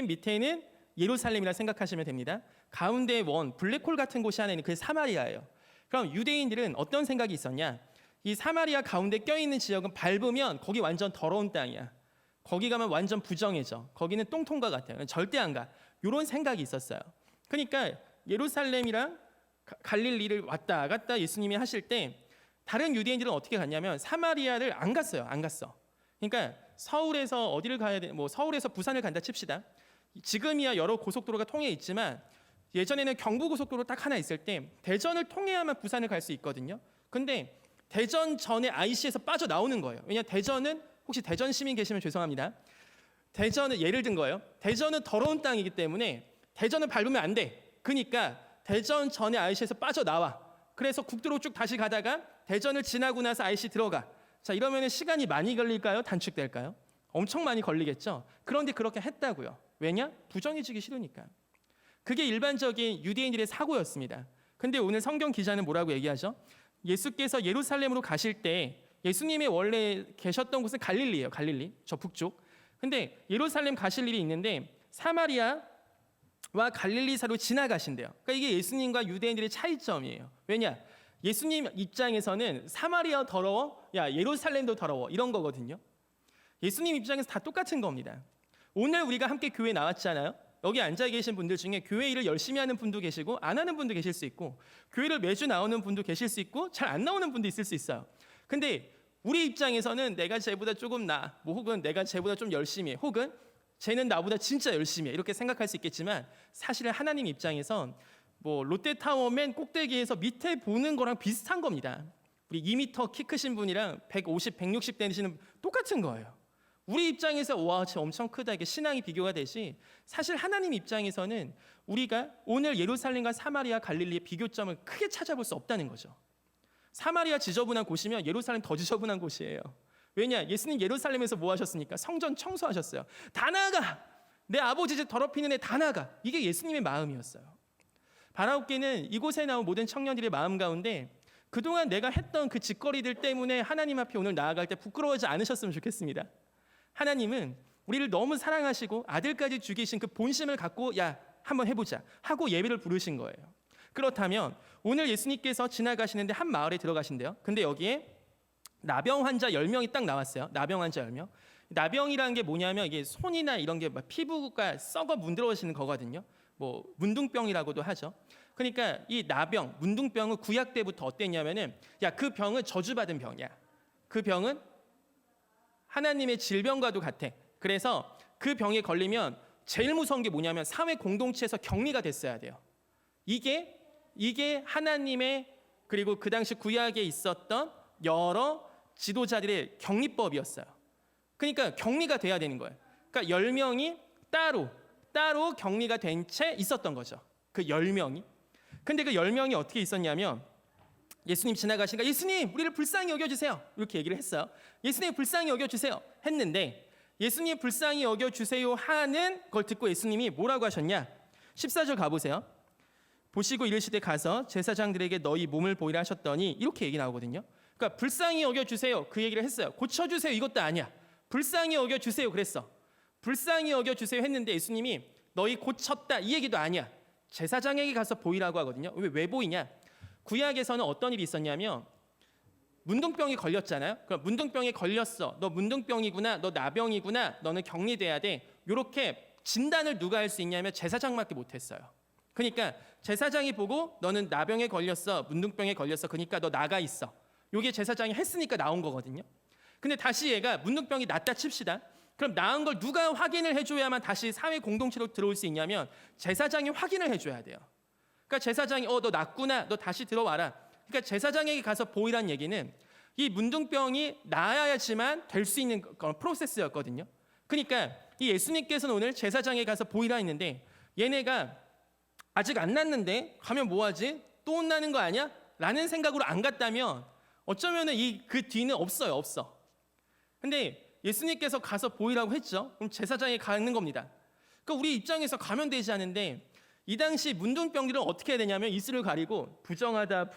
맨 밑에는 예루살렘이라 생각하시면 됩니다. 가운데 원 블랙홀 같은 곳이 하나 있는 그 사마리아예요. 그럼 유대인들은 어떤 생각이 있었냐? 이 사마리아 가운데 껴있는 지역은 밟으면 거기 완전 더러운 땅이야. 거기 가면 완전 부정해져. 거기는 똥통과 같아요. 절대 안 가. 이런 생각이 있었어요. 그러니까 예루살렘이랑 갈릴리를 왔다 갔다 예수님이 하실 때 다른 유대인들은 어떻게 갔냐면 사마리아를 안 갔어요. 안 갔어. 그러니까 서울에서 어디를 가야 돼? 뭐 서울에서 부산을 간다 칩시다. 지금이야 여러 고속도로가 통해 있지만 예전에는 경부고속도로 딱 하나 있을 때 대전을 통해야만 부산을 갈 수 있거든요. 근데 대전 전에 IC에서 빠져나오는 거예요. 왜냐하면 대전은 혹시 대전 시민 계시면 죄송합니다. 대전은 예를 든 거예요. 대전은 더러운 땅이기 때문에 대전을 밟으면 안 돼. 그러니까 대전 전에 IC에서 빠져나와. 그래서 국도로 쭉 다시 가다가 대전을 지나고 나서 IC 들어가. 자, 이러면 시간이 많이 걸릴까요? 단축될까요? 엄청 많이 걸리겠죠. 그런데 그렇게 했다고요. 왜냐? 부정해지기 싫으니까. 그게 일반적인 유대인들의 사고였습니다. 근데 오늘 성경 기자는 뭐라고 얘기하죠? 예수께서 예루살렘으로 가실 때 예수님이 원래 계셨던 곳은 갈릴리예요. 갈릴리, 저 북쪽. 근데 예루살렘 가실 일이 있는데 사마리아와 갈릴리 사이로 지나가신대요. 그러니까 이게 예수님과 유대인들의 차이점이에요. 왜냐? 예수님 입장에서는 사마리아 더러워, 야 예루살렘도 더러워 이런 거거든요. 예수님 입장에서 다 똑같은 겁니다. 오늘 우리가 함께 교회 나왔잖아요. 여기 앉아 계신 분들 중에 교회 일을 열심히 하는 분도 계시고 안 하는 분도 계실 수 있고 교회를 매주 나오는 분도 계실 수 있고 잘 안 나오는 분도 있을 수 있어요. 근데 우리 입장에서는 내가 쟤보다 조금 나아, 뭐 혹은 내가 쟤보다 좀 열심히 해, 혹은 쟤는 나보다 진짜 열심히 해 이렇게 생각할 수 있겠지만 사실은 하나님 입장에선 뭐 롯데타워 맨 꼭대기에서 밑에 보는 거랑 비슷한 겁니다. 우리 2m 키 크신 분이랑 150, 160 되시는 똑같은 거예요. 우리 입장에서 와, 쟤 엄청 크다 이게 신앙이 비교가 되지 사실 하나님 입장에서는 우리가 오늘 예루살렘과 사마리아 갈릴리의 비교점을 크게 찾아볼 수 없다는 거죠. 사마리아 지저분한 곳이면 예루살렘 더 지저분한 곳이에요. 왜냐? 예수님 예루살렘에서 뭐 하셨습니까? 성전 청소하셨어요. 다 나가! 내 아버지 집 더럽히는 애 다 나가! 이게 예수님의 마음이었어요. 바라옵기는 이곳에 나온 모든 청년들의 마음 가운데 그동안 내가 했던 그 짓거리들 때문에 하나님 앞에 오늘 나아갈 때 부끄러워하지 않으셨으면 좋겠습니다. 하나님은 우리를 너무 사랑하시고 아들까지 죽이신 그 본심을 갖고 야 한번 해보자 하고 예배를 부르신 거예요. 그렇다면 오늘 예수님께서 지나가시는데 한 마을에 들어가신대요. 근데 여기에 나병 환자 10명이 딱 나왔어요. 나병 환자 10명. 나병이라는 게 뭐냐면 이게 손이나 이런 게 피부가 썩어 문드러지는 거거든요. 뭐 문둥병이라고도 하죠. 그러니까 이 나병, 문둥병은 구약 때부터 어땠냐면은 야 그 병은 저주받은 병이야. 그 병은 하나님의 질병과도 같아. 그래서 그 병에 걸리면 제일 무서운 게 뭐냐면 사회 공동체에서 격리가 됐어야 돼요. 이게 하나님의 그리고 그 당시 구약에 있었던 여러 지도자들의 격리법이었어요. 그러니까 격리가 돼야 되는 거예요. 그러니까 10명이 따로 격리가 된 채 있었던 거죠. 그 10명이. 근데 그 10명이 어떻게 있었냐면 예수님 지나가시니까 예수님 우리를 불쌍히 여겨주세요 이렇게 얘기를 했어요. 예수님 불쌍히 여겨주세요 했는데 예수님 불쌍히 여겨주세요 하는 걸 듣고 예수님이 뭐라고 하셨냐? 14절 가보세요. 보시고 이르시되 가서 제사장들에게 너희 몸을 보이라 하셨더니 이렇게 얘기 나오거든요. 그러니까 불쌍히 여겨주세요 그 얘기를 했어요. 고쳐주세요 이것도 아니야. 불쌍히 여겨주세요 그랬어. 불쌍히 여겨주세요 했는데 예수님이 너희 고쳤다 이 얘기도 아니야. 제사장에게 가서 보이라고 하거든요. 왜 보이냐? 구약에서는 어떤 일이 있었냐면 문둥병이 걸렸잖아요. 그럼 문둥병에 걸렸어. 너 문둥병이구나. 너 나병이구나. 너는 격리돼야 돼. 이렇게 진단을 누가 할 수 있냐면 제사장밖에 못했어요. 그러니까 제사장이 보고 너는 나병에 걸렸어. 문둥병에 걸렸어. 그러니까 너 나가 있어. 이게 제사장이 했으니까 나온 거거든요. 근데 다시 얘가 문둥병이 낫다 칩시다. 그럼 나은 걸 누가 확인을 해줘야만 다시 사회 공동체로 들어올 수 있냐면 제사장이 확인을 해줘야 돼요. 그러니까 제사장이 너 낫구나. 너 다시 들어와라. 그러니까 제사장에게 가서 보이란 얘기는 이 문둥병이 나아야지만 될 수 있는 프로세스였거든요. 그러니까 이 예수님께서는 오늘 제사장에 가서 보이라 했는데 얘네가 아직 안 났는데 가면 뭐하지? 또 혼나는 거 아니야? 라는 생각으로 안 갔다면 어쩌면 그 뒤는 없어. 근데 예수님께서 가서 보이라고 했죠. 그럼 제사장에 가는 겁니다. 그러니까 우리 입장에서 가면 되지 않은데 이 당시 문둥병들은 어떻게 해야 되냐면 이슬을 가리고 부정하다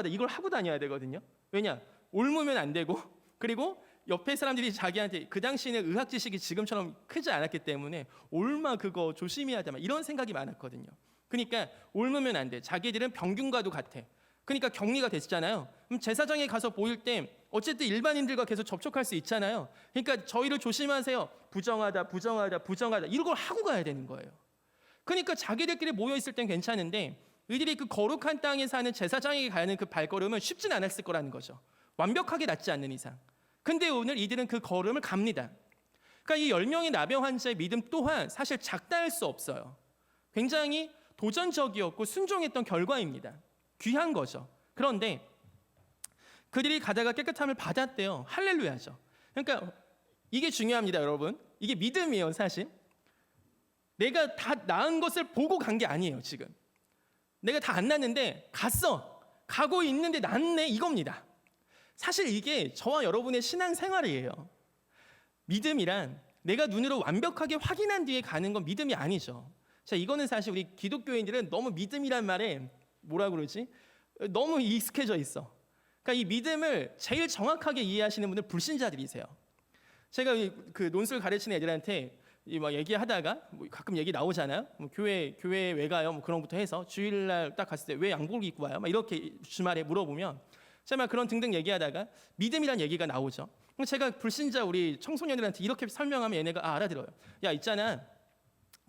이걸 하고 다녀야 되거든요. 왜냐? 옮으면 안 되고 그리고 옆에 사람들이 자기한테 그 당시에는 의학 지식이 지금처럼 크지 않았기 때문에 옮아 그거 조심해야 돼 막 이런 생각이 많았거든요. 그러니까 옮으면 안 돼. 자기들은 병균과도 같아. 그러니까 격리가 됐잖아요. 그럼 제사장에 가서 보일 때 어쨌든 일반인들과 계속 접촉할 수 있잖아요. 그러니까 저희를 조심하세요. 부정하다, 부정하다, 부정하다 이런 걸 하고 가야 되는 거예요. 그러니까 자기들끼리 모여 있을 땐 괜찮은데 이들이 그 거룩한 땅에 사는 제사장에게 가는 그 발걸음은 쉽진 않았을 거라는 거죠. 완벽하게 낫지 않는 이상. 근데 오늘 이들은 그 걸음을 갑니다. 그러니까 이 10명의 나병 환자의 믿음 또한 사실 작다 할 수 없어요. 굉장히 도전적이었고 순종했던 결과입니다. 귀한 거죠. 그런데 그들이 가다가 깨끗함을 받았대요. 할렐루야죠. 그러니까 이게 중요합니다, 여러분. 이게 믿음이에요, 사실. 내가 다 나은 것을 보고 간 게 아니에요, 지금. 내가 다 안 났는데 갔어. 가고 있는데 낫네 이겁니다. 사실 이게 저와 여러분의 신앙생활이에요. 믿음이란 내가 눈으로 완벽하게 확인한 뒤에 가는 건 믿음이 아니죠. 자, 이거는 사실 우리 기독교인들은 너무 믿음이란 말에 뭐라 그러지? 너무 익숙해져 있어. 그러니까 이 믿음을 제일 정확하게 이해하시는 분들 불신자들이세요. 제가 그 논술 가르치는 애들한테 뭐 얘기하다가 뭐 가끔 얘기 나오잖아요. 뭐 교회 왜 가요? 뭐 그런 것부터 해서 주일날 딱 갔을 때 왜 양복을 입고 와요? 막 이렇게 주말에 물어보면 제가 그런 등등 얘기하다가 믿음이란 얘기가 나오죠. 그럼 제가 불신자 우리 청소년들한테 이렇게 설명하면 얘네가 알아들어요. 야, 있잖아.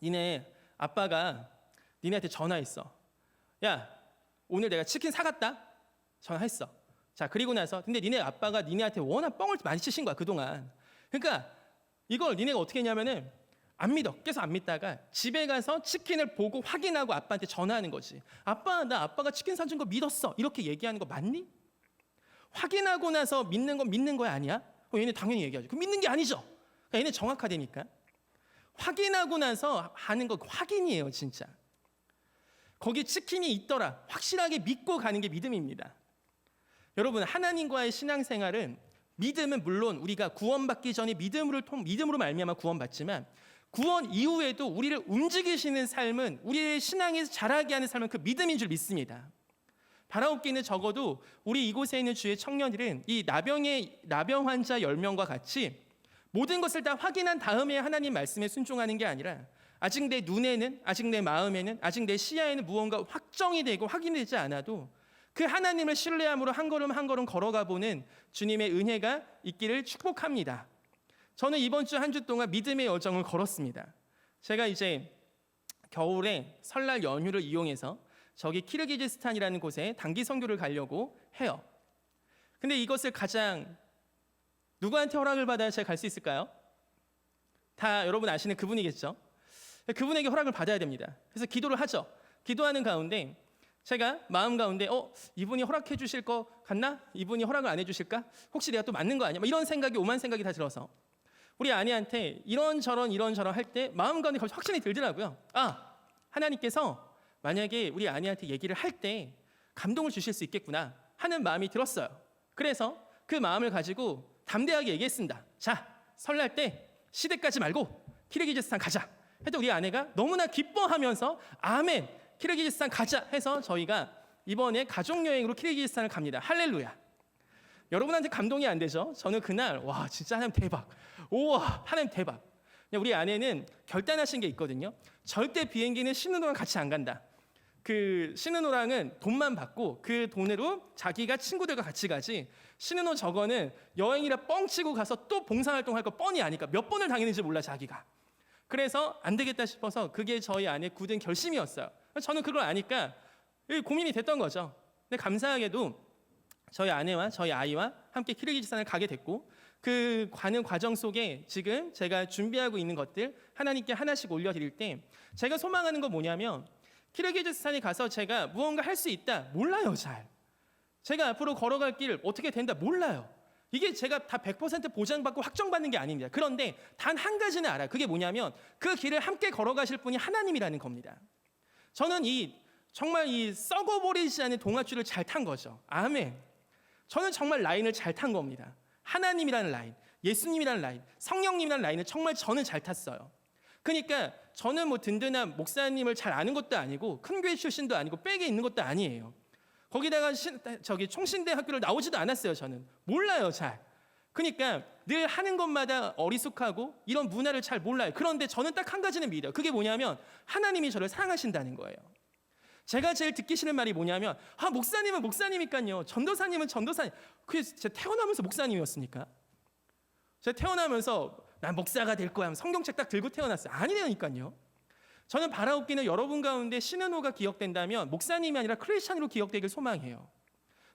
니네 아빠가 니네한테 전화했어. 야, 오늘 내가 치킨 사갔다. 전화했어. 자, 그리고 나서 근데 니네 아빠가 니네한테 워낙 뻥을 많이 치신 거야 그동안. 그러니까 이걸 니네가 어떻게 했냐면은 안 믿어. 계속 안 믿다가 집에 가서 치킨을 보고 확인하고 아빠한테 전화하는 거지. 아빠, 나 아빠가 치킨 사준 거 믿었어. 이렇게 얘기하는 거 맞니? 확인하고 나서 믿는 건 믿는 거야 아니야? 얘네 당연히 얘기하죠. 그럼 믿는 게 아니죠. 그러니까 얘네 정확하다니까. 확인하고 나서 하는 거 확인이에요, 진짜. 거기 치킨이 있더라. 확실하게 믿고 가는 게 믿음입니다. 여러분, 하나님과의 신앙생활은 믿음은 물론 우리가 구원받기 전에 믿음으로 말미암아 구원받지만 구원 이후에도 우리를 움직이시는 삶은 우리의 신앙에서 자라게 하는 삶은 그 믿음인 줄 믿습니다. 바라옵기는 적어도 우리 이곳에 있는 주의 청년들은 이 나병 환자 10명과 같이 모든 것을 다 확인한 다음에 하나님 말씀에 순종하는 게 아니라 아직 내 눈에는, 아직 내 마음에는, 아직 내 시야에는 무언가 확정이 되고 확인되지 않아도 그 하나님을 신뢰함으로 한 걸음 한 걸음 걸어가 보는 주님의 은혜가 있기를 축복합니다. 저는 이번 주 한 주 동안 믿음의 여정을 걸었습니다. 제가 이제 겨울에 설날 연휴를 이용해서 저기 키르기즈스탄이라는 곳에 단기 선교를 가려고 해요. 근데 이것을 가장 누구한테 허락을 받아야 제가 갈 수 있을까요? 다 여러분 아시는 그분이겠죠? 그분에게 허락을 받아야 됩니다. 그래서 기도를 하죠. 기도하는 가운데 제가 마음 가운데 이분이 허락해 주실 거 같나? 이분이 허락을 안 해주실까? 혹시 내가 또 맞는 거 아니야? 이런 생각이 오만 생각이 다 들어서 우리 아내한테 이런저런 할 때 마음 가운데 확신이 들더라고요. 하나님께서 만약에 우리 아내한테 얘기를 할 때 감동을 주실 수 있겠구나 하는 마음이 들었어요. 그래서 그 마음을 가지고 담대하게 얘기했습니다. 자, 설날 때 시댁 가지 말고 키르기즈스탄 가자. 해도 우리 아내가 너무나 기뻐하면서 아멘, 키르기즈스탄 가자 해서 저희가 이번에 가족여행으로 키르기즈스탄을 갑니다. 할렐루야. 여러분한테 감동이 안 되죠? 저는 그날 와 진짜 하나님 대박. 우와 하나님 대박. 우리 아내는 결단하신 게 있거든요. 절대 비행기는 신은호랑 같이 안 간다. 그 신은호랑은 돈만 받고 그 돈으로 자기가 친구들과 같이 가지 신은호 저거는 여행이라 뻥치고 가서 또 봉사활동할 거 뻔히 아니까 몇 번을 당했는지 몰라 자기가. 그래서 안 되겠다 싶어서 그게 저희 아내의 굳은 결심이었어요. 저는 그걸 아니까 고민이 됐던 거죠. 근데 감사하게도 저희 아내와 저희 아이와 함께 키르기즈스탄을 가게 됐고 그 가는 과정 속에 지금 제가 준비하고 있는 것들 하나님께 하나씩 올려드릴 때 제가 소망하는 건 뭐냐면 키르기즈스탄에 가서 제가 무언가 할 수 있다 몰라요. 잘 제가 앞으로 걸어갈 길 어떻게 된다 몰라요. 이게 제가 다 100% 보장받고 확정받는 게 아닙니다. 그런데 단 한 가지는 알아요. 그게 뭐냐면 그 길을 함께 걸어가실 분이 하나님이라는 겁니다. 저는 정말 이 썩어버리지 않은 동아줄을 잘 탄 거죠. 아멘. 저는 정말 라인을 잘 탄 겁니다. 하나님이라는 라인, 예수님이라는 라인, 성령님이라는 라인을 정말 저는 잘 탔어요. 그러니까 저는 뭐 든든한 목사님을 잘 아는 것도 아니고 큰 교회 출신도 아니고 백에 있는 것도 아니에요. 거기다가 총신대 학교를 나오지도 않았어요. 저는 몰라요 잘. 그러니까 늘 하는 것마다 어리숙하고 이런 문화를 잘 몰라요. 그런데 저는 딱 한 가지는 믿어요. 그게 뭐냐면 하나님이 저를 사랑하신다는 거예요. 제가 제일 듣기 싫은 말이 뭐냐면 목사님은 목사님이니까요. 전도사님은 전도사님. 그게 제가 태어나면서 목사님이었습니까? 제가 태어나면서 난 목사가 될 거야 하면 성경책 딱 들고 태어났어요. 아니라니까요. 저는 바라옵기는 여러분 가운데 신은호가 기억된다면 목사님이 아니라 크리스찬으로 기억되길 소망해요.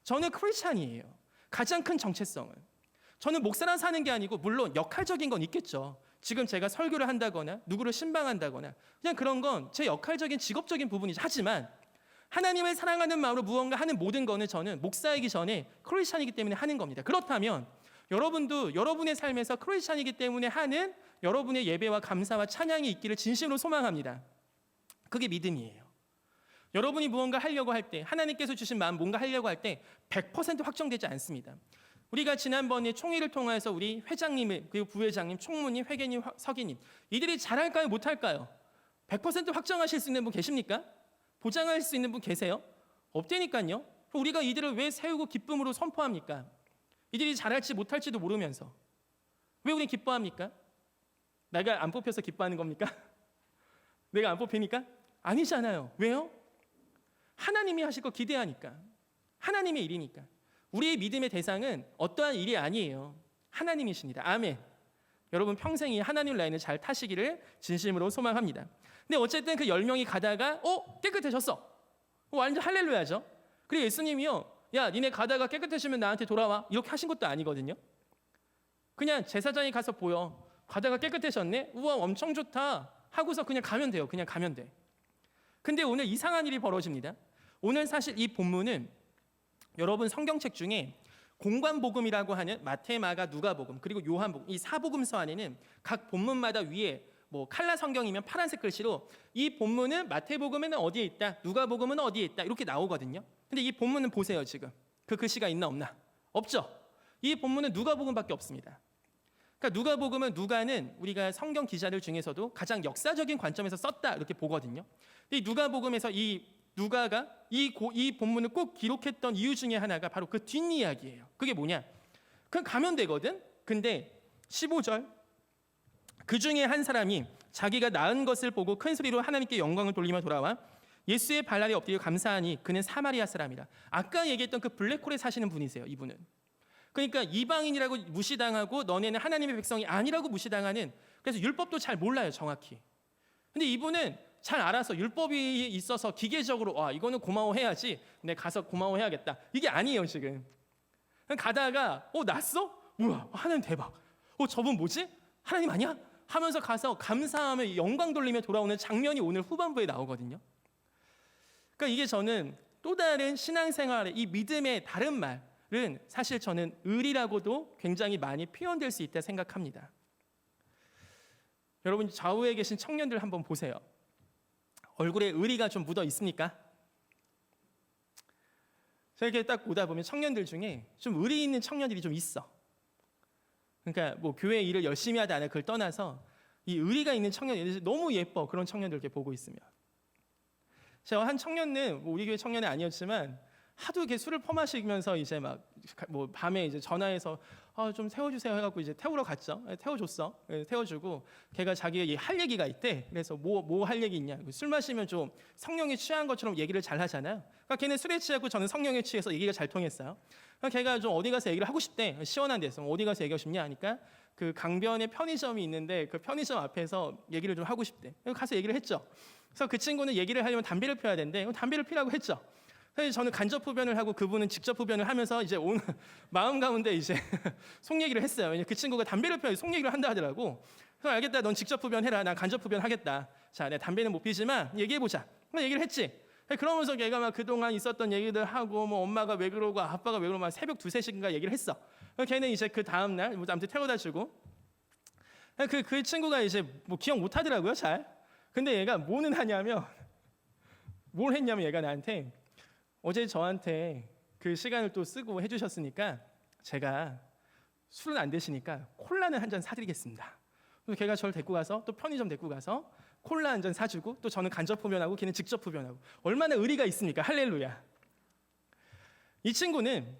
저는 크리스찬이에요. 가장 큰 정체성은. 저는 목사라 사는 게 아니고 물론 역할적인 건 있겠죠. 지금 제가 설교를 한다거나 누구를 신방한다거나 그냥 그런 건 제 역할적인 직업적인 부분이죠. 하지만 하나님을 사랑하는 마음으로 무언가 하는 모든 거는 저는 목사이기 전에 크리스찬이기 때문에 하는 겁니다. 그렇다면 여러분도 여러분의 삶에서 크리스찬이기 때문에 하는 여러분의 예배와 감사와 찬양이 있기를 진심으로 소망합니다. 그게 믿음이에요. 여러분이 무언가 하려고 할 때 하나님께서 주신 마음 뭔가 하려고 할 때 100% 확정되지 않습니다. 우리가 지난번에 총회를 통해서 우리 회장님 그리고 부회장님, 총무님, 회계님, 서기님 이들이 잘할까요? 못할까요? 100% 확정하실 수 있는 분 계십니까? 보장할 수 있는 분 계세요? 없다니까요. 우리가 이들을 왜 세우고 기쁨으로 선포합니까? 이들이 잘할지 못할지도 모르면서 왜 우린 기뻐합니까? 내가 안 뽑혀서 기뻐하는 겁니까? 내가 안 뽑히니까? 아니잖아요. 왜요? 하나님이 하실 거 기대하니까. 하나님의 일이니까. 우리의 믿음의 대상은 어떠한 일이 아니에요. 하나님이십니다. 아멘. 여러분 평생 이 하나님 라인을 잘 타시기를 진심으로 소망합니다. 근데 어쨌든 그 10명이 가다가 깨끗해졌어. 완전 할렐루야죠. 그리고 예수님이요. 야 니네 가다가 깨끗해지면 나한테 돌아와. 이렇게 하신 것도 아니거든요. 그냥 제사장이 가서 보여. 가다가 깨끗해졌네. 우와 엄청 좋다. 하고서 그냥 가면 돼요. 그냥 가면 돼. 근데 오늘 이상한 일이 벌어집니다. 오늘 사실 이 본문은 여러분 성경책 중에 공관복음이라고 하는 마태, 마가, 누가복음 그리고 요한복음 이 사복음서 안에는 각 본문마다 위에 칼라 성경이면 파란색 글씨로 이 본문은 마태복음에는 어디에 있다, 누가복음은 어디에 있다 이렇게 나오거든요. 근데 이 본문은 보세요. 지금 그 글씨가 있나 없나? 없죠. 이 본문은 누가복음밖에 없습니다. 그러니까 누가복음은 누가는 우리가 성경 기자들 중에서도 가장 역사적인 관점에서 썼다 이렇게 보거든요. 이 누가복음에서 이 누가가 이 본문을 꼭 기록했던 이유 중에 하나가 바로 그 뒷이야기예요. 그게 뭐냐? 그냥 가면 되거든. 근데 15절 그 중에 한 사람이 자기가 낳은 것을 보고 큰 소리로 하나님께 영광을 돌리며 돌아와 예수의 발날에 엎드려 감사하니 그는 사마리아 사람이라. 아까 얘기했던 그 블랙홀에 사시는 분이세요. 이분은. 그러니까 이방인이라고 무시당하고 너네는 하나님의 백성이 아니라고 무시당하는, 그래서 율법도 잘 몰라요 정확히. 근데 이분은 잘 알아서 율법이 있어서 기계적으로 이거는 고마워해야지, 내가 가서 고마워해야겠다 이게 아니에요. 지금 가다가 났어? 뭐야 하나님 대박, 저분 뭐지? 하나님 아니야? 하면서 가서 감사하며 영광 돌리며 돌아오는 장면이 오늘 후반부에 나오거든요. 그러니까 이게 저는 또 다른 신앙생활의 이 믿음의 다른 말은 사실 저는 의리라고도 굉장히 많이 표현될 수 있다 생각합니다. 여러분 좌우에 계신 청년들 한번 보세요. 얼굴에 의리가 좀 묻어 있습니까? 제가 이렇게 딱 보다 보면 청년들 중에 좀 의리 있는 청년들이 좀 있어. 그러니까 교회 일을 열심히 하다 안 해 그걸 떠나서 이 의리가 있는 청년들이 너무 예뻐. 그런 청년들 이렇게 보고 있으면. 제가 한 청년은 우리 교회 청년은 아니었지만 하도 이렇게 술을 퍼마시면서 이제 밤에 이제 전화해서 좀 태워주세요 해갖고 이제 태우러 갔죠. 태워줬어. 태워주고 걔가 자기 할 얘기가 있대. 그래서 뭐 할 얘기 있냐. 술 마시면 좀 성령에 취한 것처럼 얘기를 잘 하잖아요. 그러니까 걔는 술에 취하고 저는 성령에 취해서 얘기가 잘 통했어요. 그러니까 걔가 좀 어디 가서 얘기를 하고 싶대. 시원한 데서. 어디 가서 얘기하고 싶냐 하니까 그 강변에 편의점이 있는데 그 편의점 앞에서 얘기를 좀 하고 싶대. 가서 얘기를 했죠. 그래서 그 친구는 얘기를 하려면 담배를 피워야 되는데 담배를 피라고 했죠. 사실 저는 간접 흡연을 하고 그분은 직접 흡연을 하면서 이제 오늘 마음 가운데 이제 속 얘기를 했어요. 왜냐면 그 친구가 담배를 피워 속 얘기를 한다 하더라고. 그래서 알겠다, 넌 직접 흡연해라, 난 간접 흡연하겠다. 자, 내가 담배는 못 피지만 얘기해보자. 얘기를 했지. 그러면서 걔가 막 그동안 있었던 얘기들 하고 엄마가 왜 그러고 아빠가 왜 그러고 막 새벽 2-3시인가 얘기를 했어. 걔는 이제 그 다음 날 아무튼 태워다 주고 그 친구가 이제 기억 못 하더라고요 잘. 근데 얘가 뭐는 하냐면 뭘 했냐면 얘가 나한테 어제 저한테 그 시간을 또 쓰고 해주셨으니까 제가 술은 안 드시니까 콜라는 한 잔 사드리겠습니다. 그래서 걔가 저를 데리고 가서 또 편의점 데리고 가서 콜라 한 잔 사주고 또 저는 간접 흡연하고 걔는 직접 흡연하고 얼마나 의리가 있습니까? 할렐루야. 이 친구는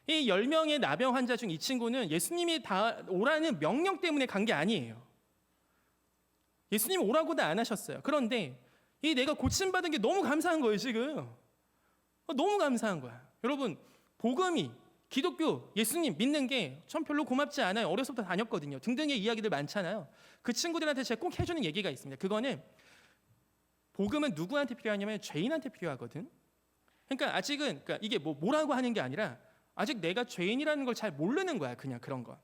이 10명의 나병 환자 중 이 친구는 예수님이 다 오라는 명령 때문에 간 게 아니에요. 예수님 오라고도 안 하셨어요. 그런데 이 내가 고침받은 게 너무 감사한 거예요, 지금. 너무 감사한 거야. 여러분, 복음이 기독교, 예수님 믿는 게 전 별로 고맙지 않아요. 어려서부터 다녔거든요. 등등의 이야기들 많잖아요. 그 친구들한테 제가 꼭 해주는 얘기가 있습니다. 그거는 복음은 누구한테 필요하냐면 죄인한테 필요하거든. 그러니까 아직은 그러니까 이게 뭐라고 하는 게 아니라 아직 내가 죄인이라는 걸 잘 모르는 거야. 그냥 그런 거.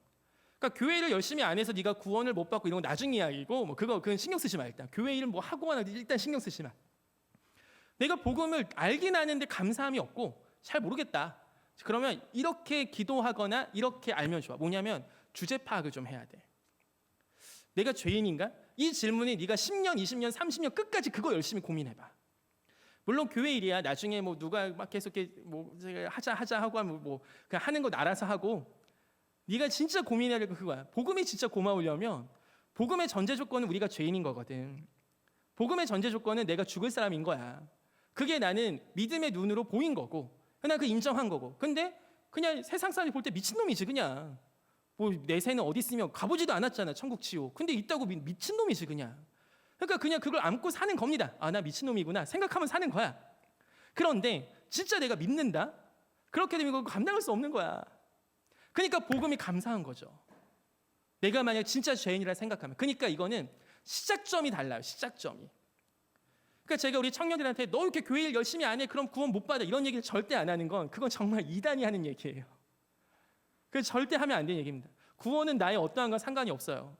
그러니까 교회를 열심히 안 해서 네가 구원을 못 받고 이런 건 나중 이야기고 뭐 그건 신경 쓰지 마. 일단 교회 일 뭐 하고 하나 일단 신경 쓰지 마. 내가 복음을 알긴 아는데 감사함이 없고 잘 모르겠다. 그러면 이렇게 기도하거나 이렇게 알면 좋아. 뭐냐면 주제 파악을 좀 해야 돼. 내가 죄인인가? 이 질문이 네가 10년, 20년, 30년 끝까지 그거 열심히 고민해봐. 물론 교회 일이야. 나중에 뭐 누가 막 계속 뭐 하자 하고 하면 뭐 그냥 하는 거 알아서 하고. 네가 진짜 고민해야 될 거 그거야. 복음이 진짜 고마우려면 복음의 전제 조건은 우리가 죄인인 거거든. 복음의 전제 조건은 내가 죽을 사람인 거야. 그게 나는 믿음의 눈으로 보인 거고, 그냥 그 인정한 거고. 근데 그냥 세상 사람이 볼 때 미친놈이지 그냥. 뭐 내 새는 어디 있으면 가보지도 않았잖아, 천국 지옥. 근데 있다고 미친놈이지 그냥. 그러니까 그냥 그걸 안고 사는 겁니다. 아, 나 미친놈이구나 생각하면 사는 거야. 그런데 진짜 내가 믿는다? 그렇게 되면 그거 감당할 수 없는 거야. 그러니까 복음이 감사한 거죠. 내가 만약 진짜 죄인이라 생각하면. 그러니까 이거는 시작점이 달라요. 시작점이. 그러니까 제가 우리 청년들한테 너 이렇게 교회 일 열심히 안 해 그럼 구원 못 받아 이런 얘기를 절대 안 하는 건 그건 정말 이단이 하는 얘기예요. 그 절대 하면 안 되는 얘기입니다. 구원은 나의 어떠한 건 상관이 없어요.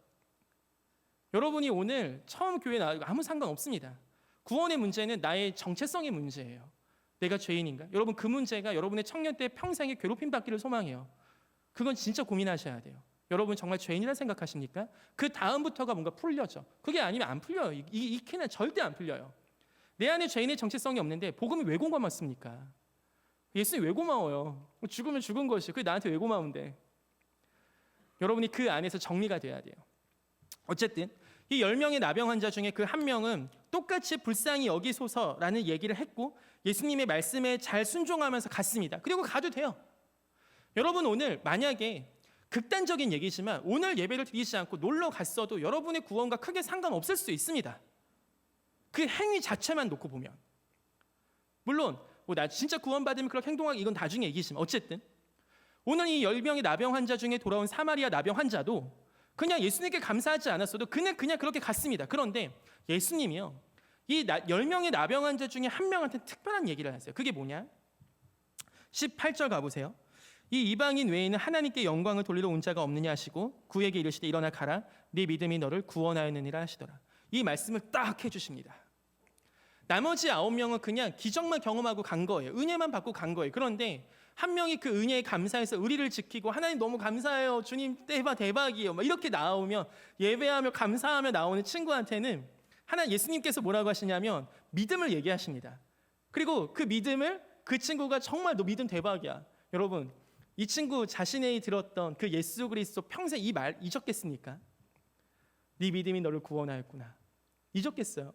여러분이 오늘 처음 교회 나와도 아무 상관 없습니다. 구원의 문제는 나의 정체성의 문제예요. 내가 죄인인가? 여러분 그 문제가 여러분의 청년 때 평생에 괴롭힘 받기를 소망해요. 그건 진짜 고민하셔야 돼요. 여러분 정말 죄인이라 생각하십니까? 그 다음부터가 뭔가 풀려져. 그게 아니면 안 풀려요. 이 키는 절대 안 풀려요. 내 안에 죄인의 정체성이 없는데 복음이 왜 고맙습니까? 예수님 왜 고마워요? 죽으면 죽은 것이 그게 나한테 왜 고마운데? 여러분이 그 안에서 정리가 돼야 돼요. 어쨌든 이 10명의 나병 환자 중에 그 한 명은 똑같이 불쌍히 여기소서라는 얘기를 했고 예수님의 말씀에 잘 순종하면서 갔습니다. 그리고 가도 돼요. 여러분 오늘 만약에 극단적인 얘기지만 오늘 예배를 드리지 않고 놀러 갔어도 여러분의 구원과 크게 상관없을 수 있습니다. 그 행위 자체만 놓고 보면. 물론 나 진짜 구원받으면 그렇게 행동하기 이건 나중에 얘기지만 어쨌든 오늘 이 10명의 나병 환자 중에 돌아온 사마리아 나병 환자도 그냥 예수님께 감사하지 않았어도 그냥 그렇게 갔습니다. 그런데 예수님이요. 이 10명의 나병 환자 중에 한 명한테 특별한 얘기를 하세요. 그게 뭐냐? 18절 가보세요. 이 이방인 외에는 하나님께 영광을 돌리러 온 자가 없느냐 하시고 그에게 이르시되 일어나 가라 네 믿음이 너를 구원하였느니라 하시더라. 이 말씀을 딱 해주십니다. 나머지 9명은 그냥 기적만 경험하고 간 거예요. 은혜만 받고 간 거예요. 그런데 한 명이 그 은혜에 감사해서 의리를 지키고 하나님 너무 감사해요. 주님 대박이에요. 막 이렇게 나오면 예배하며 감사하며 나오는 친구한테는 예수님께서 뭐라고 하시냐면 믿음을 얘기하십니다. 그리고 그 믿음을 그 친구가 정말 너 믿음 대박이야. 여러분 이 친구 자신이 들었던 그 예수 그리스도 평생 이 말 잊었겠습니까? 네 믿음이 너를 구원하였구나. 잊었겠어요?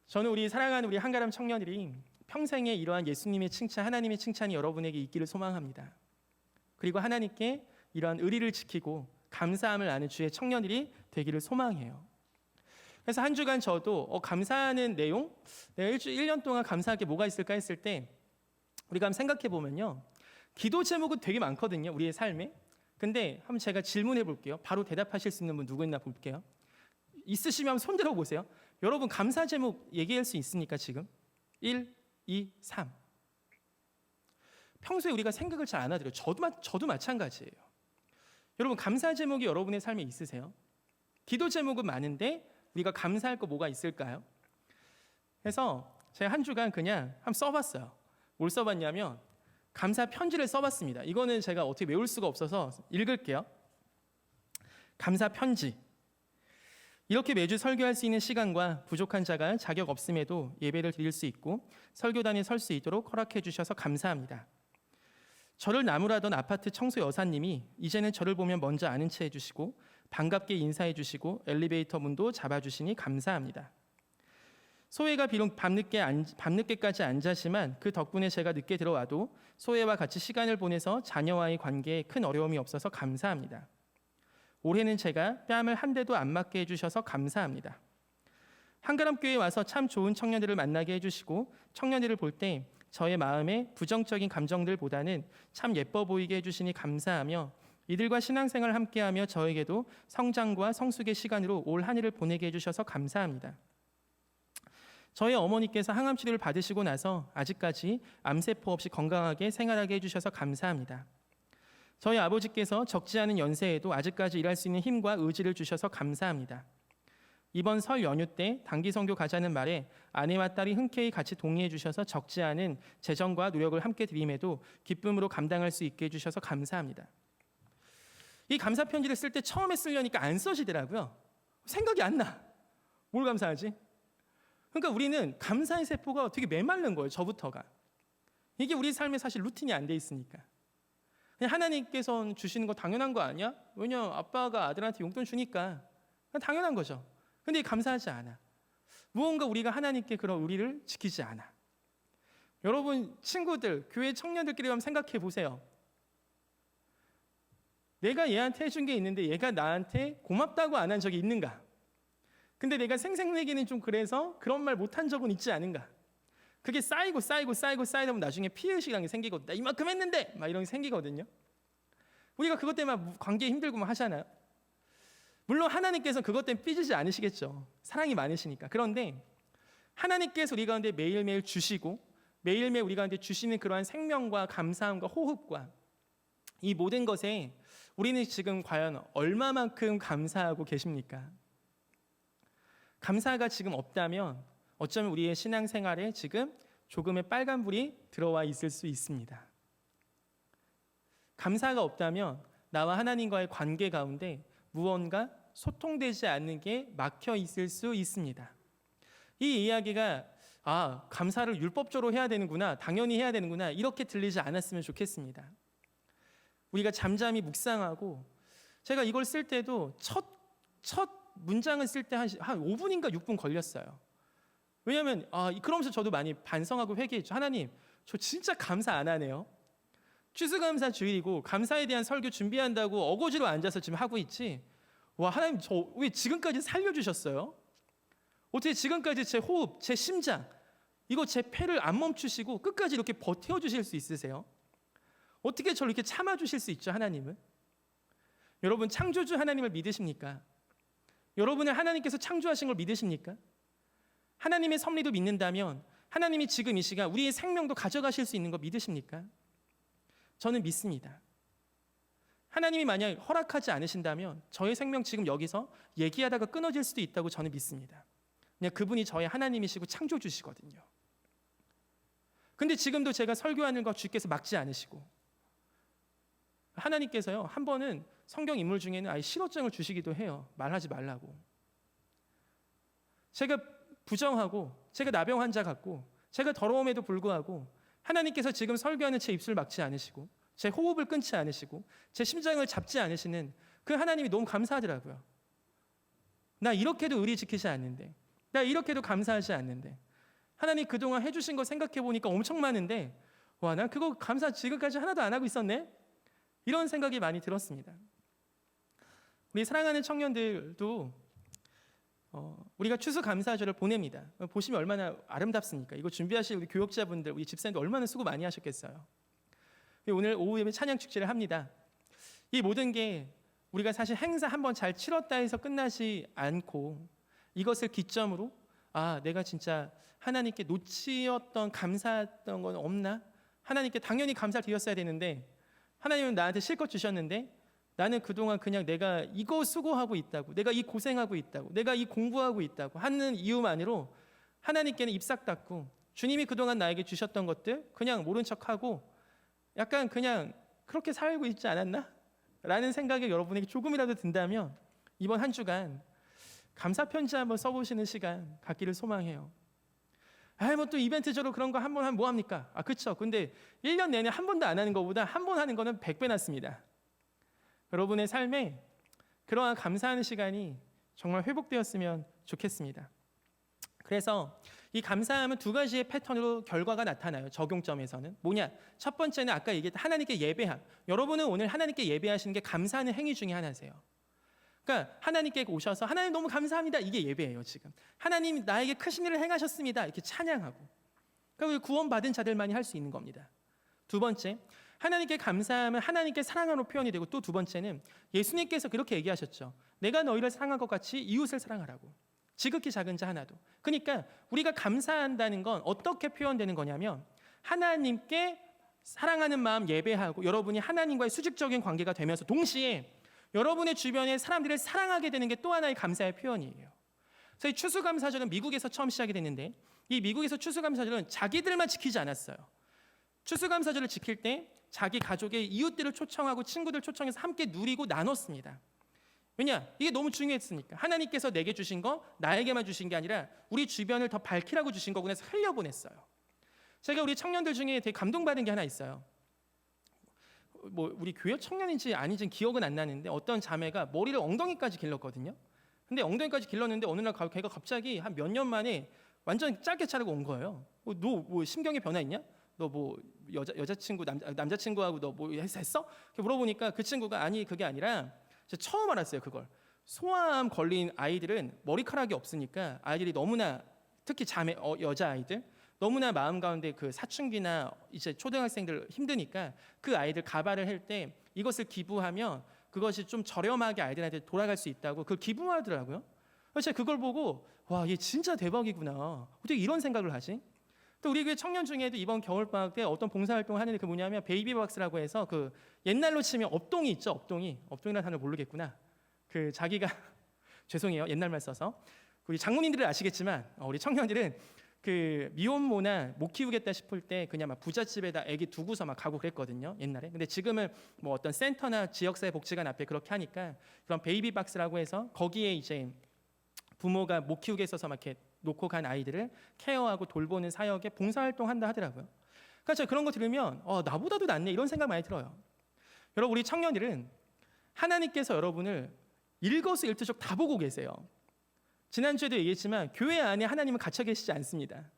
저는 우리 사랑하는 우리 한가람 청년들이 평생에 이러한 예수님의 칭찬, 하나님의 칭찬이 여러분에게 있기를 소망합니다. 그리고 하나님께 이러한 의리를 지키고 감사함을 아는 주의 청년들이 되기를 소망해요. 그래서 한 주간 저도 감사하는 내용, 내가 1년 동안 감사할 게 뭐가 있을까 했을 때 우리가 한번 생각해 보면요. 기도 제목은 되게 많거든요. 우리의 삶에. 근데 한번 제가 질문해 볼게요. 바로 대답하실 수 있는 분 누구 있나 볼게요. 있으시면 손 들어 보세요. 여러분 감사 제목 얘기할 수 있습니까 지금? 1, 2, 3. 평소에 우리가 생각을 잘 안 하더라고요. 저도 마찬가지예요. 여러분 감사 제목이 여러분의 삶에 있으세요? 기도 제목은 많은데 우리가 감사할 거 뭐가 있을까요? 그래서 제가 한 주간 그냥 한번 써봤어요. 뭘 써봤냐면 감사 편지를 써봤습니다. 이거는 제가 어떻게 외울 수가 없어서 읽을게요. 감사 편지. 이렇게 매주 설교할 수 있는 시간과 부족한 자가 자격 없음에도 예배를 드릴 수 있고 설교단에 설 수 있도록 허락해 주셔서 감사합니다. 저를 나무라던 아파트 청소 여사님이 이제는 저를 보면 먼저 아는 체 해주시고 반갑게 인사해 주시고 엘리베이터 문도 잡아주시니 감사합니다. 소혜가 비록 밤늦게까지 안 자지만 그 덕분에 제가 늦게 들어와도 소혜와 같이 시간을 보내서 자녀와의 관계에 큰 어려움이 없어서 감사합니다. 올해는 제가 뺨을 한 대도 안 맞게 해주셔서 감사합니다. 한가람교회에 와서 참 좋은 청년들을 만나게 해주시고 청년들을 볼 때 저의 마음에 부정적인 감정들보다는 참 예뻐 보이게 해주시니 감사하며 이들과 신앙생활을 함께하며 저에게도 성장과 성숙의 시간으로 올 한 해를 보내게 해주셔서 감사합니다. 저희 어머니께서 항암 치료를 받으시고 나서 아직까지 암세포 없이 건강하게 생활하게 해주셔서 감사합니다. 저희 아버지께서 적지 않은 연세에도 아직까지 일할 수 있는 힘과 의지를 주셔서 감사합니다. 이번 설 연휴 때 단기 선교 가자는 말에 아내와 딸이 흔쾌히 같이 동의해 주셔서 적지 않은 재정과 노력을 함께 드림에도 기쁨으로 감당할 수 있게 해주셔서 감사합니다. 이 감사 편지를 쓸 때 처음에 쓰려니까 안 써지더라고요. 생각이 안 나. 뭘 감사하지? 그러니까 우리는 감사의 세포가 되게 메마른 거예요. 저부터가. 이게 우리 삶에 사실 루틴이 안 돼 있으니까. 그냥 하나님께서 주시는 거 당연한 거 아니야? 왜냐 아빠가 아들한테 용돈 주니까 당연한 거죠. 근데 감사하지 않아. 무언가 우리가 하나님께 그런 우리를 지키지 않아. 여러분 친구들, 교회 청년들끼리 한번 생각해 보세요. 내가 얘한테 해준 게 있는데 얘가 나한테 고맙다고 안 한 적이 있는가? 근데 내가 생색내기는 좀 그래서 그런 말 못한 적은 있지 않은가? 그게 쌓이고 쌓이다 보면 나중에 피해의식이라는 게 생기거든요. 나 이만큼 했는데! 막 이런 게 생기거든요. 우리가 그것 때문에 관계 힘들고 막 하잖아요. 물론 하나님께서 그것 때문에 삐지지 않으시겠죠. 사랑이 많으시니까. 그런데 하나님께서 우리 가운데 매일매일 주시고 매일매일 우리 가운데 주시는 그러한 생명과 감사함과 호흡과 이 모든 것에 우리는 지금 과연 얼마만큼 감사하고 계십니까? 감사가 지금 없다면 어쩌면 우리의 신앙생활에 지금 조금의 빨간불이 들어와 있을 수 있습니다. 감사가 없다면 나와 하나님과의 관계 가운데 무언가 소통되지 않는 게 막혀 있을 수 있습니다. 이 이야기가 감사를 율법적으로 해야 되는구나, 당연히 해야 되는구나 이렇게 들리지 않았으면 좋겠습니다. 우리가 잠잠히 묵상하고 제가 이걸 쓸 때도 첫 문장을 쓸 때 한 5분인가 6분 걸렸어요. 왜냐하면 그러면서 저도 많이 반성하고 회개했죠. 하나님, 저 진짜 감사 안 하네요. 추수감사 주일이고 감사에 대한 설교 준비한다고 어거지로 앉아서 지금 하고 있지. 와, 하나님 저 왜 지금까지 살려주셨어요? 어떻게 지금까지 제 호흡, 제 심장 이거 제 폐를 안 멈추시고 끝까지 이렇게 버텨주실 수 있으세요? 어떻게 저를 이렇게 참아주실 수 있죠, 하나님은? 여러분 창조주 하나님을 믿으십니까? 여러분을 하나님께서 창조하신 걸 믿으십니까? 하나님의 섭리도 믿는다면 하나님이 지금 이 시간 우리의 생명도 가져가실 수 있는 거 믿으십니까? 저는 믿습니다. 하나님이 만약 허락하지 않으신다면 저의 생명 지금 여기서 얘기하다가 끊어질 수도 있다고 저는 믿습니다. 그냥 그분이 저의 하나님이시고 창조주시거든요. 근데 지금도 제가 설교하는 거 주께서 막지 않으시고 하나님께서요 한 번은 성경 인물 중에는 아예 실어증을 주시기도 해요. 말하지 말라고. 제가 부정하고 제가 나병 환자 같고 제가 더러움에도 불구하고 하나님께서 지금 설교하는 제 입술을 막지 않으시고 제 호흡을 끊지 않으시고 제 심장을 잡지 않으시는 그 하나님이 너무 감사하더라고요. 나 이렇게도 의리 지키지 않는데, 나 이렇게도 감사하지 않는데, 하나님 그동안 해주신 거 생각해 보니까 엄청 많은데 와, 난 그거 감사 지금까지 하나도 안 하고 있었네? 이런 생각이 많이 들었습니다. 우리 사랑하는 청년들도 우리가 추수감사절을 보냅니다. 보시면 얼마나 아름답습니까? 이거 준비하실 우리 교역자분들, 우리 집사님들 얼마나 수고 많이 하셨겠어요. 오늘 오후 예배 찬양 축제를 합니다. 이 모든 게 우리가 사실 행사 한번 잘 치렀다 해서 끝나지 않고 이것을 기점으로 내가 진짜 하나님께 놓치었던 감사했던 건 없나? 하나님께 당연히 감사드렸어야 되는데 하나님은 나한테 실컷 주셨는데 나는 그동안 그냥 내가 이거 수고하고 있다고, 내가 이 고생하고 있다고, 내가 이 공부하고 있다고 하는 이유만으로 하나님께는 입싹 닫고 주님이 그동안 나에게 주셨던 것들 그냥 모른 척하고 약간 그냥 그렇게 살고 있지 않았나? 라는 생각이 여러분에게 조금이라도 든다면 이번 한 주간 감사 편지 한번 써보시는 시간 갖기를 소망해요. 뭐 또 이벤트적으로 그런 거 한 번 하면 뭐 합니까? 그렇죠. 근데 1년 내내 한 번도 안 하는 것보다 한 번 하는 거는 100배 낫습니다. 여러분의 삶에 그러한 감사하는 시간이 정말 회복되었으면 좋겠습니다. 그래서 이 감사함은 두 가지의 패턴으로 결과가 나타나요. 적용점에서는 뭐냐? 첫 번째는 아까 얘기했던 하나님께 예배함. 여러분은 오늘 하나님께 예배하시는 게 감사하는 행위 중에 하나세요. 그러니까 하나님께 오셔서 하나님 너무 감사합니다. 이게 예배예요. 지금 하나님 나에게 크신 일을 행하셨습니다. 이렇게 찬양하고. 그러니까 구원받은 자들만이 할 수 있는 겁니다. 두 번째, 하나님께 감사하면 하나님께 사랑하는 표현이 되고, 또 두 번째는 예수님께서 그렇게 얘기하셨죠. 내가 너희를 사랑한 것 같이 이웃을 사랑하라고. 지극히 작은 자 하나도. 그러니까 우리가 감사한다는 건 어떻게 표현되는 거냐면, 하나님께 사랑하는 마음 예배하고 여러분이 하나님과의 수직적인 관계가 되면서 동시에 여러분의 주변의 사람들을 사랑하게 되는 게 또 하나의 감사의 표현이에요. 그래서 이 추수감사절은 미국에서 처음 시작이 됐는데, 이 미국에서 추수감사절은 자기들만 지키지 않았어요. 추수감사절을 지킬 때 자기 가족의 이웃들을 초청하고 친구들 초청해서 함께 누리고 나눴습니다. 왜냐? 이게 너무 중요했으니까. 하나님께서 내게 주신 거 나에게만 주신 게 아니라 우리 주변을 더 밝히라고 주신 거구나 해서 흘려보냈어요. 제가 우리 청년들 중에 되게 감동받은 게 하나 있어요. 뭐 우리 교회 청년인지 아닌지 기억은 안 나는데, 어떤 자매가 머리를 엉덩이까지 길렀거든요. 근데 엉덩이까지 길렀는데 어느 날 걔가 갑자기 한 몇 년 만에 완전 짧게 자르고 온 거예요. 너 뭐 심경의 변화 있냐? 너 뭐 여자친구 남자친구하고 너 뭐 했어? 이렇게 물어보니까 그 친구가 아니 그게 아니라, 제가 처음 알았어요 그걸. 소아암 걸린 아이들은 머리카락이 없으니까 아이들이 너무나, 특히 자매 여자 아이들 너무나 마음 가운데 그 사춘기나 이제 초등학생들 힘드니까 그 아이들 가발을 할 때 이것을 기부하면 그것이 좀 저렴하게 아이들한테 돌아갈 수 있다고 그걸 기부하더라고요. 그래서 제가 그걸 보고 와, 얘 진짜 대박이구나. 어떻게 이런 생각을 하지? 또 우리 교회 청년 중에도 이번 겨울방학 때 어떤 봉사활동을 하는데, 그 뭐냐면 베이비박스라고 해서 그 옛날로 치면 업동이 있죠. 업동이라는 단어를 모르겠구나. 그 자기가 죄송해요. 옛날말 써서. 우리 장모님들은 아시겠지만 우리 청년들은 그 미혼모나 못 키우겠다 싶을 때 그냥 막 부잣집에다 애기 두고서 막 가고 그랬거든요, 옛날에. 근데 지금은 뭐 어떤 센터나 지역사회 복지관 앞에 그렇게 하니까 그런 베이비박스라고 해서 거기에 이제 부모가 못 키우게 있어서 막 이렇게 놓고 간 아이들을 케어하고 돌보는 사역에 봉사활동 한다 하더라고요. 그러니까 제가 그런 거 들으면 나보다도 낫네 이런 생각 많이 들어요. 여러분, 우리 청년들은 하나님께서 여러분을 일거수일투족 다 보고 계세요. 지난주에도 얘기했지만 교회 안에 하나님은 갇혀 계시지 않습니다.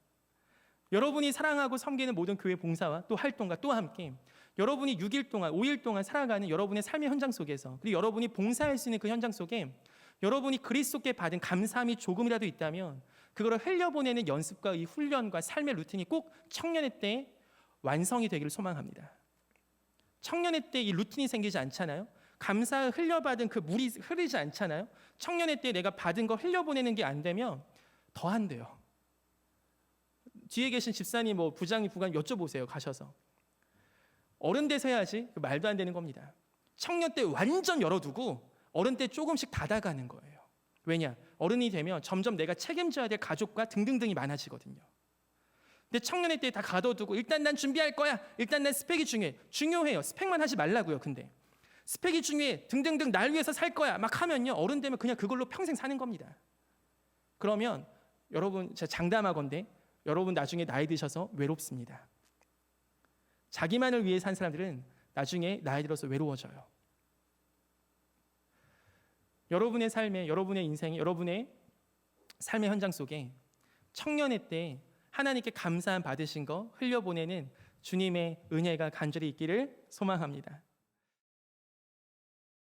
여러분이 사랑하고 섬기는 모든 교회 봉사와 또 활동과 또 함께 여러분이 6일 동안 5일 동안 살아가는 여러분의 삶의 현장 속에서, 그리고 여러분이 봉사할 수 있는 그 현장 속에 여러분이 그리스도께 받은 감사함이 조금이라도 있다면 그거를 흘려보내는 연습과 이 훈련과 삶의 루틴이 꼭 청년의 때에 완성이 되기를 소망합니다. 청년의 때 이 루틴이 생기지 않잖아요. 감사 흘려받은 그 물이 흐르지 않잖아요. 청년의 때 내가 받은 거 흘려보내는 게 안 되면 더 안 돼요. 뒤에 계신 집사님, 뭐 부장님, 부관님 여쭤보세요. 가셔서. 어른 돼서 해야지. 말도 안 되는 겁니다. 청년 때 완전 열어두고 어른 때 조금씩 닫아가는 거예요. 왜냐? 어른이 되면 점점 내가 책임져야 될 가족과 등등등이 많아지거든요. 근데 청년의 때 다 가둬두고 일단 난 준비할 거야. 일단 난 스펙이 중요해요. 스펙만 하지 말라고요. 근데 스펙이 중요해. 등등등 날 위해서 살 거야. 막 하면요. 어른 되면 그냥 그걸로 평생 사는 겁니다. 그러면 여러분, 제가 장담하건대 여러분 나중에 나이 드셔서 외롭습니다. 자기만을 위해 산 사람들은 나중에 나이 들어서 외로워져요. 여러분의 삶에, 여러분의 인생에, 여러분의 삶의 현장 속에 청년의 때 하나님께 감사함 받으신 거 흘려보내는 주님의 은혜가 간절히 있기를 소망합니다.